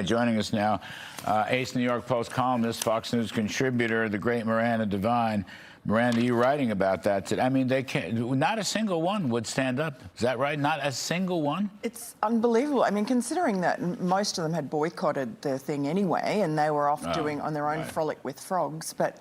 Joining us now, ace New York Post columnist, Fox News contributor, the great Miranda Devine. Miranda, you're writing about that today. I mean, they can't, not a single one would stand up. Is that right? Not a single one? It's unbelievable. I mean, considering that most of them had boycotted the thing anyway, and they were off doing on their own frolic with frogs. But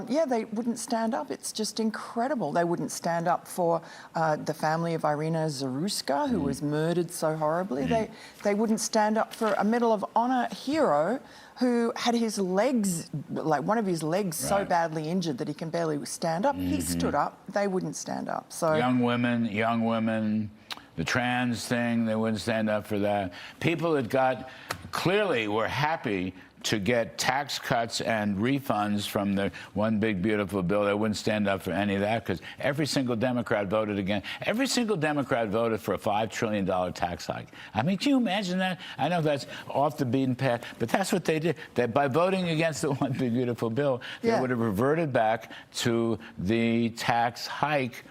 yeah, they wouldn't stand up. It's just incredible. They wouldn't stand up for the family of Irina Zaruska, who was murdered so horribly. They wouldn't stand up for a Medal of Honor hero who had his legs, like one of his legs so badly injured that he can barely stand up. He stood up. They wouldn't stand up. So young women, the trans thing, they wouldn't stand up for that. People that clearly were happy to get tax cuts and refunds from the one big beautiful bill, they wouldn't stand up for any of that because every single Democrat voted against. Every single Democrat voted for a $5 trillion tax hike. I mean, can you imagine that? I know that's off the beaten path, but that's what they did. That by voting against the one big beautiful bill, they would have reverted back to the tax hike,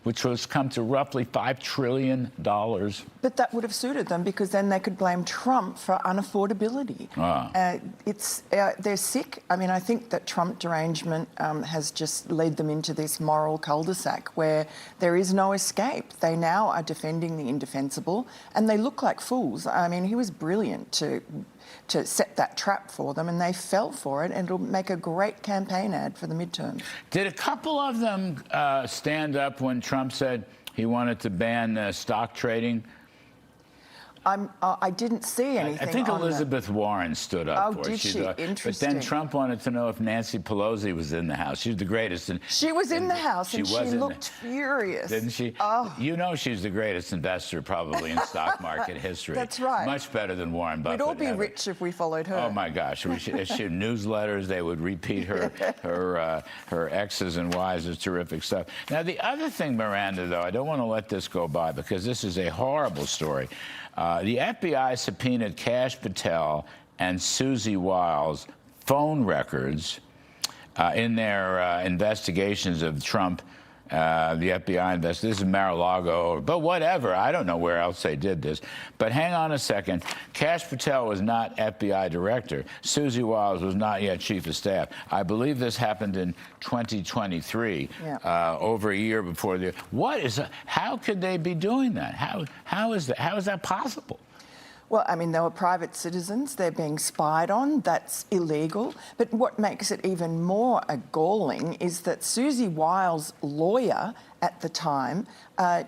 which was come to roughly $5 trillion. But that would have suited them because then they could blame Trump for unaffordability. They're sick. I mean, I think that Trump derangement has just led them into this moral cul-de-sac where there is no escape. They now are defending the indefensible, and they look like fools. I mean, he was brilliant to set that trap for them, and they fell for it, and it'll make a great campaign ad for the midterms. Did a couple of them stand up when Trump said he wanted to ban stock trading? I didn't see anything. I think Elizabeth Warren stood up for it. Did she? Interesting. But then Trump wanted to know if Nancy Pelosi was in the house. She's the greatest. She was in the house, and she looked furious. Didn't she? Oh. You know she's the greatest investor probably in stock market history. That's right. Much better than Warren Buffett. We'd all be rich if we followed her. Oh, my gosh. She newsletters, they would repeat her X's and Y's. It's terrific stuff. Now, the other thing, Miranda, though, I don't want to let this go by because this is a horrible story. The FBI subpoenaed Kash, Patel and Susie Wiles' phone records in their investigations of Trump. The FBI this is Mar-a-Lago, but whatever. I don't know where else they did this. But hang on a second. Kash Patel was not FBI director. Susie Wiles was not yet chief of staff. I believe this happened in 2023, over a year before the. How could they be doing that? How is that possible? Well, I mean, they were private citizens. They're being spied on. That's illegal. But what makes it even more galling is that Susie Wiles' lawyer at the time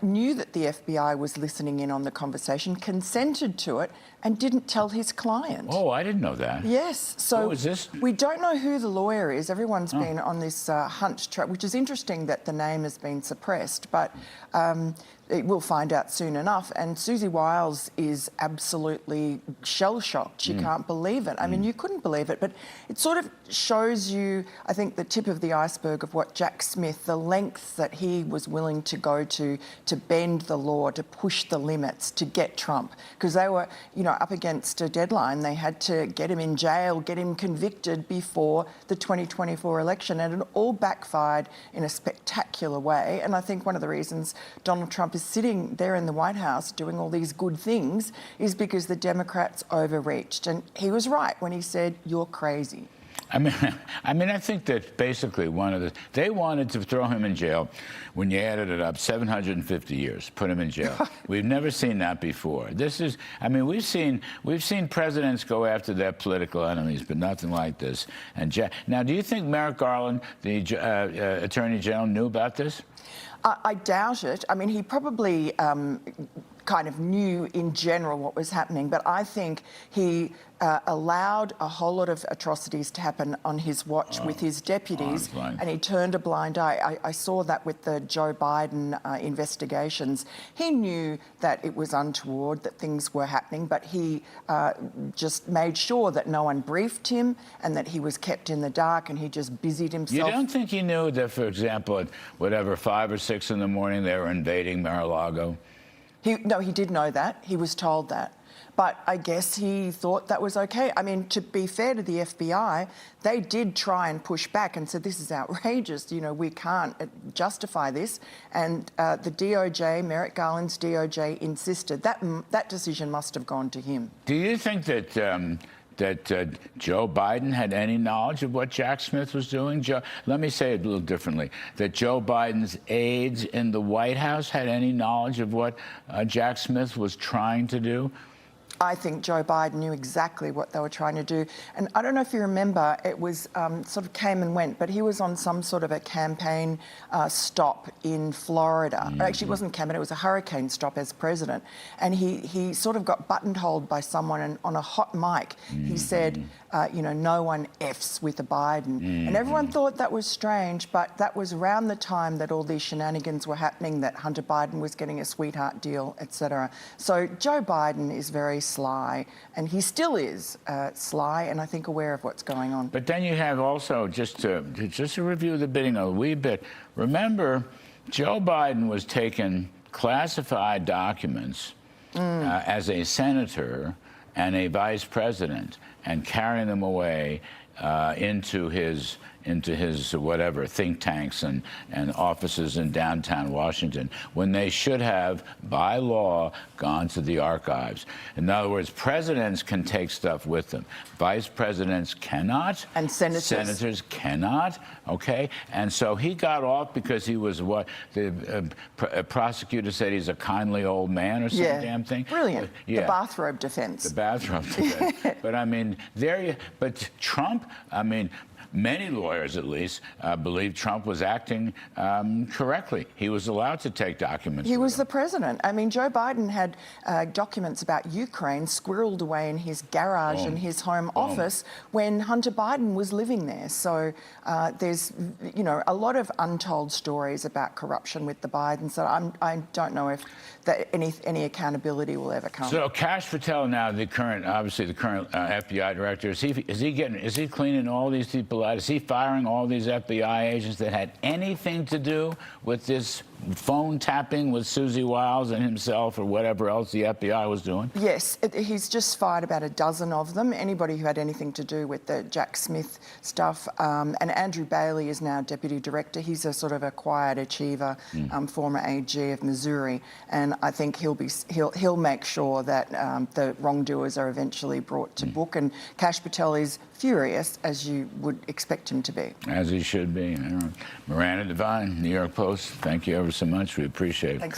knew that the FBI was listening in on the conversation, consented to it, and didn't tell his client. Oh, I didn't know that. Yes. So who is this? We don't know who the lawyer is. Everyone's been on this hunt track, which is interesting that the name has been suppressed, but we'll find out soon enough. And Susie Wiles is absolutely shell-shocked. She can't believe it. I mean, you couldn't believe it, but it sort of shows you, I think, the tip of the iceberg of what Jack Smith, the lengths that he was willing to go to bend the law, to push the limits, to get Trump. Because they were, you know, up against a deadline. They had to get him in jail, get him convicted before the 2024 election, and it all backfired in a spectacular way. And I think one of the reasons Donald Trump is sitting there in the White House doing all these good things is because the Democrats overreached. And he was right when he said, "You're crazy." I mean, I think that basically they wanted to throw him in jail. When you added it up, 750 years, put him in jail. We've never seen that before. This is, I mean, we've seen presidents go after their political enemies, but nothing like this. And now, do you think Merrick Garland, the Attorney General, knew about this? I doubt it. I mean, he probably kind of knew in general what was happening, but I think he allowed a whole lot of atrocities to happen on his watch with his deputies, and he turned a blind eye. I saw that with the Joe Biden investigations. He knew that it was untoward, that things were happening, but he just made sure that no one briefed him and that he was kept in the dark, and he just busied himself. You don't think he knew that, for example, at whatever, 5 or 6 in the morning, they were invading Mar-a-Lago? No, he did know that. He was told that. But I guess he thought that was okay. I mean, to be fair to the FBI, they did try and push back and said, this is outrageous. You know, we can't justify this. And the DOJ, Merrick Garland's DOJ, insisted. That decision must have gone to him. Do you think that that Joe Biden had any knowledge of what Jack Smith was doing? Let me say it a little differently. That Joe Biden's aides in the White House had any knowledge of what Jack Smith was trying to do? I think Joe Biden knew exactly what they were trying to do. And I don't know if you remember, it was sort of came and went, but he was on some sort of a campaign stop in Florida. Mm-hmm. Actually, it wasn't campaign, it was a hurricane stop as president. And he sort of got buttonholed by someone, and on a hot mic, he said, you know, no one Fs with a Biden. And everyone thought that was strange, but that was around the time that all these shenanigans were happening, that Hunter Biden was getting a sweetheart deal, etc. So Joe Biden is very sly, and he still is sly, and I think aware of what's going on. But then you have also, just to review the bidding a wee bit, remember, Joe Biden was taking classified documents as a senator and a vice president and carrying them away into his whatever think tanks and offices in downtown Washington, when they should have, by law, gone to the archives. In other words, presidents can take stuff with them. Vice presidents cannot. And senators. Senators cannot, okay? And so he got off because he was what the prosecutor said, he's a kindly old man or some damn thing. Brilliant. Yeah. The bathrobe defense. The bathrobe defense. But I mean, but Trump, I mean, many lawyers, at least, believe Trump was acting correctly. He was allowed to take documents. He was the president. I mean, Joe Biden had documents about Ukraine squirreled away in his garage and his home office when Hunter Biden was living there. So there's, you know, a lot of untold stories about corruption with the Bidens. So I don't know if any accountability will ever come. So Kash Patel, now obviously the current FBI director, is he cleaning all these people out? Is he firing all these FBI agents that had anything to do with this phone tapping with Susie Wiles and himself or whatever else the FBI was doing? Yes, he's just fired about a dozen of them, anybody who had anything to do with the Jack Smith stuff. And Andrew Bailey is now deputy director. He's a sort of a quiet achiever, former AG of Missouri, and I think he'll make sure that the wrongdoers are eventually brought to book. And Kash Patel is furious, as you would expect him to be. As he should be. Miranda Devine, New York Post, thank you ever so much. We appreciate it. Thanks.